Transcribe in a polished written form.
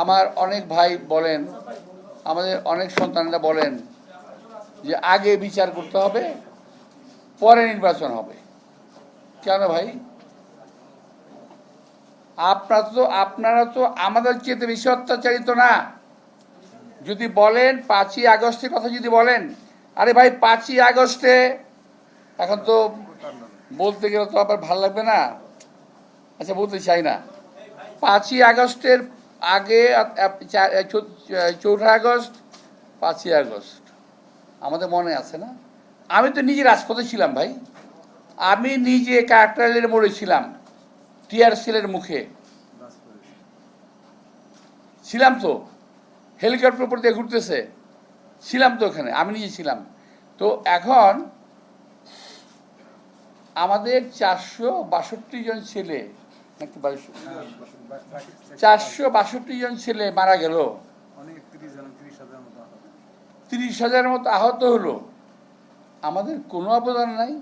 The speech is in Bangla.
আমার অনেক ভাই বলেন, আমাদের অনেক সন্তানরা বলেন যে আগে বিচার করতে হবে, পরে নির্বাচন হবে। কেন ভাই? আপনারা তো আমাদের চেয়ে বেশি অত্যাচারিত না। যদি বলেন 5ই আগস্টের কথা যদি বলেন, আরে ভাই 5ই আগস্টে এখন তো বলতে গেলে তো আবার ভালো লাগবে না, আচ্ছা বলতে চাই না। 5ই আগস্টের আগে 4 আগস্ট, 5ই আগস্ট আমাদের মনে আছে না? আমি তো নিজে রাজপথে ছিলাম ভাই, আমি নিজে কাকরাইলের মোড়ে ছিলাম, টিয়ার সেলের মুখে ছিলাম, তো হেলিকপ্টার উপর দিয়ে ঘুরতেছে ছিলাম, তো ওখানে আমি নিজে ছিলাম। তো এখন আমাদের 462 জন ছেলে, নাকি 462 জন ছেলে মারা গেল, 30,000 মতো আহত হলো। আমাদের কোনো অবদান নাই।